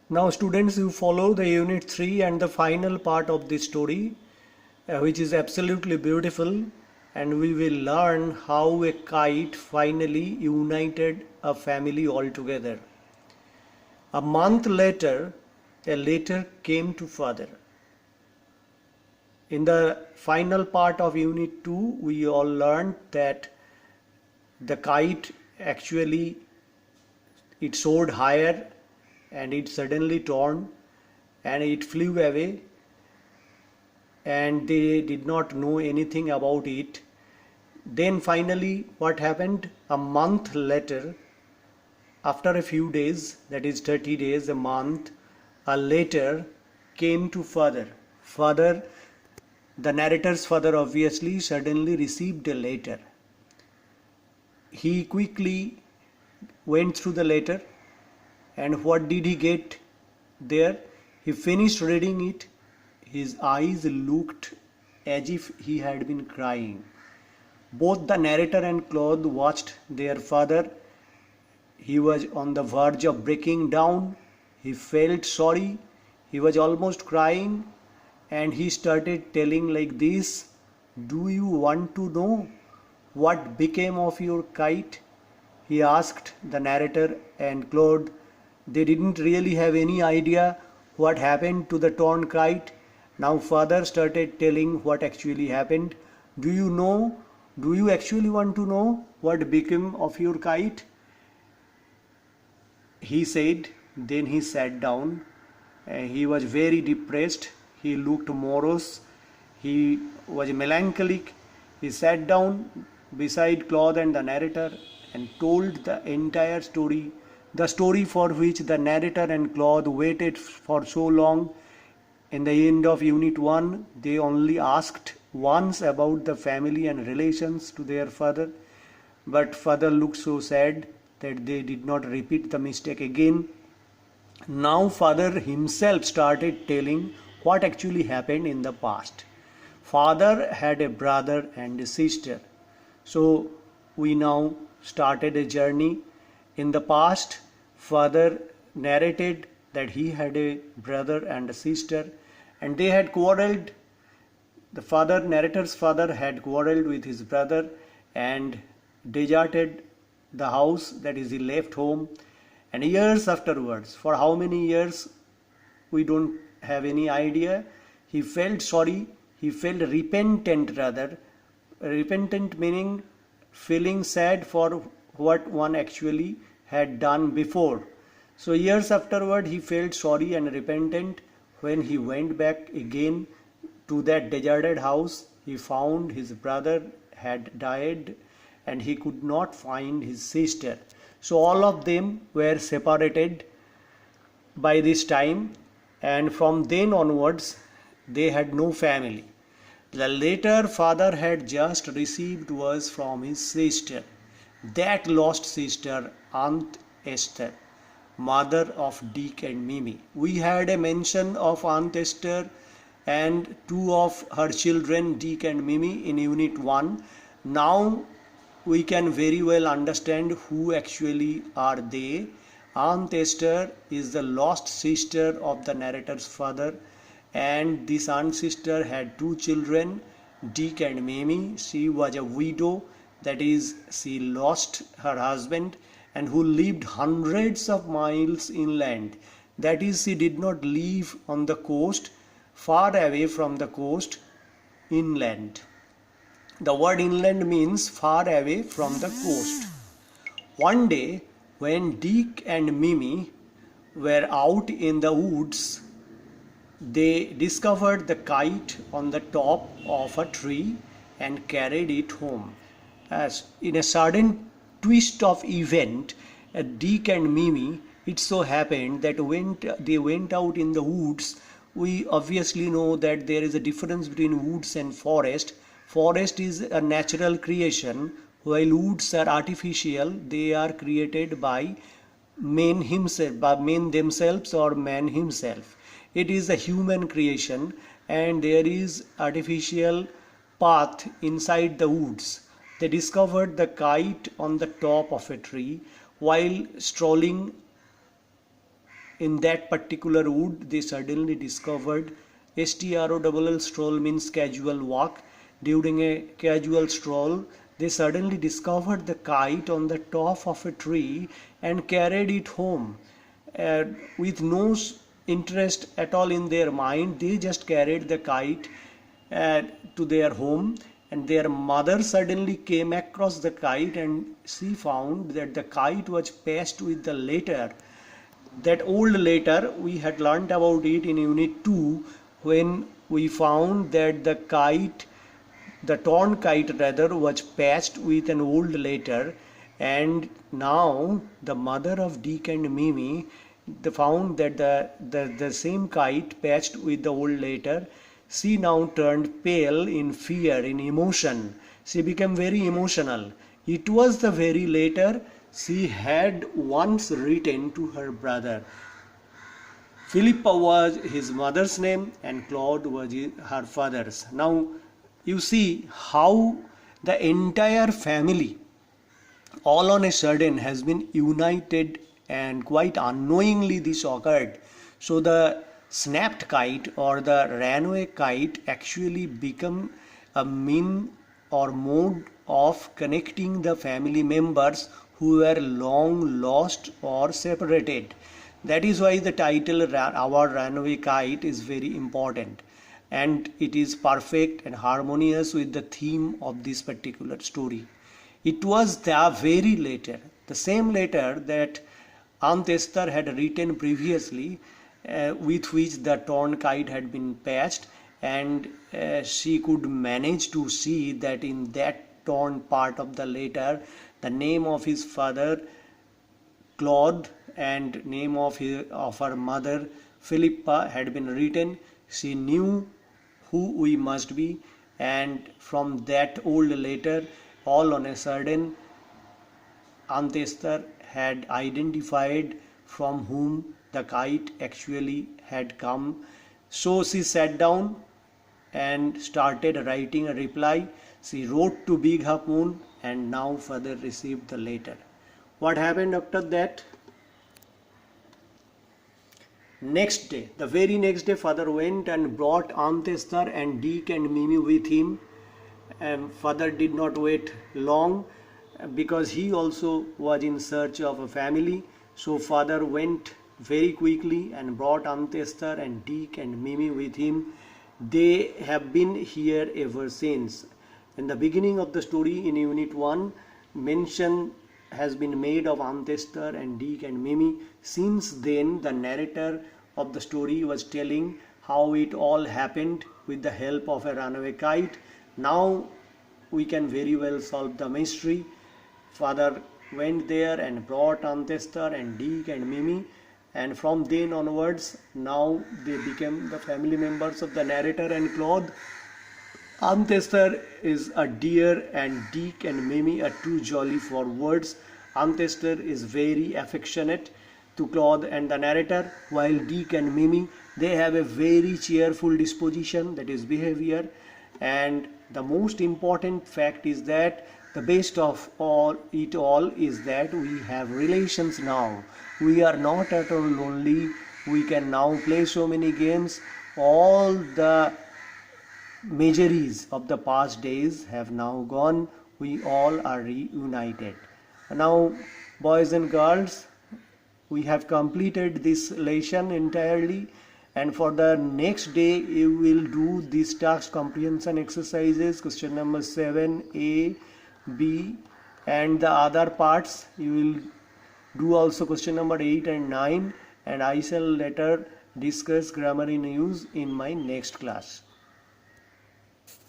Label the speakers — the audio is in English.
Speaker 1: Now students, you follow the unit 3 and the final part of this story, which is absolutely beautiful, and we will learn how a kite finally united a family altogether. A month later, a letter came to father. In the final part of unit 2, we all learned that the kite actually it soared higher and it suddenly torn and it flew away, and they did not know anything about it. Then finally what happened, a month later, after a few days, that is 30 days, a month, a letter came to father. The narrator's father obviously suddenly received a letter. He quickly went through the letter, and what did he get there? He finished reading it. His eyes looked as if he had been crying. Both the narrator and Claude watched their father. He was on the verge of breaking down. He felt sorry. He was almost crying, and he started telling like this: "Do you want to know what became of your kite?" He asked the narrator and Claude. They didn't really have any idea what happened to the torn kite. Now father started telling what actually happened. "Do you know? Do you actually want to know what became of your kite?" He said. Then he sat down. He was very depressed. He looked morose. He was melancholic. He sat down beside Claude and the narrator and told the entire story, the story for which the narrator and Claude waited for so long. In the end of Unit 1, they only asked once about the family and relations to their father, but father looked so sad that they did not repeat the mistake again. Now father himself started telling what actually happened in the past. Father had a brother and a sister. So we now started a journey. In the past, father narrated that he had a brother and a sister, and they had quarreled. The narrator's father had quarreled with his brother and deserted the house, that is, he left home. And years afterwards, for how many years we don't have any idea, he felt sorry, he felt repentant rather. Repentant meaning feeling sad for what one actually had done before. So years afterward he felt sorry and repentant. When he went back again to that deserted house, he found his brother had died and he could not find his sister. So all of them were separated by this time, and from then onwards they had no family. The letter father had just received was from his sister, that lost sister, Aunt Esther, mother of Dick and Mimi. We had a mention of Aunt Esther and two of her children, Dick and Mimi, in Unit 1. Now we can very well understand who actually are they. Aunt Esther is the lost sister of the narrator's father, and this aunt sister had two children, Dick and Mimi. She was a widow, that is, she lost her husband, and who lived hundreds of miles inland. That is, she did not live on the coast, far away from the coast, inland. The word inland means far away from the coast. One day, when Dick and Mimi were out in the woods, they discovered the kite on the top of a tree and carried it home. As in a sudden twist of event, Dick and Mimi, it so happened that when they went out in the woods, we obviously know that there is a difference between woods and forest. Forest is a natural creation, while woods are artificial. They are created by man himself, by men themselves or man himself. It is a human creation, and there is artificial path inside the woods. They discovered the kite on the top of a tree while strolling in that particular wood they suddenly discovered STROLL, stroll means casual walk. During a casual stroll they suddenly discovered the kite on the top of a tree and carried it home. With no interest at all in their mind, they just carried the kite uh, to their home, and their mother suddenly came across the kite and she found that the kite was patched with the letter. That old letter we had learnt about it in unit 2, when we found that the torn kite rather, was patched with an old letter. And now the mother of Dick and Mimi, they found that the same kite patched with the old letter. She now turned pale in fear, in emotion. She became very emotional. It was the very letter she had once written to her brother. Philippa was his mother's name and Claude was her father's. Now you see how the entire family all on a sudden has been united, and quite unknowingly this occurred. So the snapped kite or the runaway kite actually become a mean or mode of connecting the family members who were long lost or separated. That is why the title Our Runaway Kite is very important, and it is perfect and harmonious with the theme of this particular story. It was the very letter, the same letter that Aunt Esther had written previously, with which the torn kite had been patched, and she could manage to see that in that torn part of the letter, the name of his father, Claude, and name of her mother, Philippa, had been written. She knew who we must be, and from that old letter, all on a sudden, Aunt Esther had identified from whom the kite actually had come. So she sat down and started writing a reply. She wrote to Big Half Moon, and now father received the letter. What happened after that? Next day, the very next day, father went and brought Aunt Esther and Dick and Mimi with him. Father did not wait long because he also was in search of a family. So father went very quickly and brought Aunt Esther and Dick and Mimi with him. They have been here ever since. In the beginning of the story in unit 1, mention has been made of Aunt Esther and Dick and Mimi. Since then, the narrator of the story was telling how it all happened with the help of a runaway kite. Now we can very well solve the mystery. Father went there and brought Aunt Esther and Dick and Mimi, and from then onwards, now they became the family members of the narrator and Claude. Aunt Esther is a dear and Dick and Mimi are too jolly for words. Aunt Esther is very affectionate to Claude and the narrator, while Dick and Mimi, they have a very cheerful disposition, that is behavior. And the most important fact is that the best of all is that we have relations now. We are not at all lonely. We can now play so many games. All the miseries of the past days have now gone. We all are reunited. Now, boys and girls, we have completed this lesson entirely, and for the next day you will do these task comprehension exercises, question number 7, A, B, and the other parts. You will do also question number 8 and 9, and I shall later discuss grammar in use in my next class.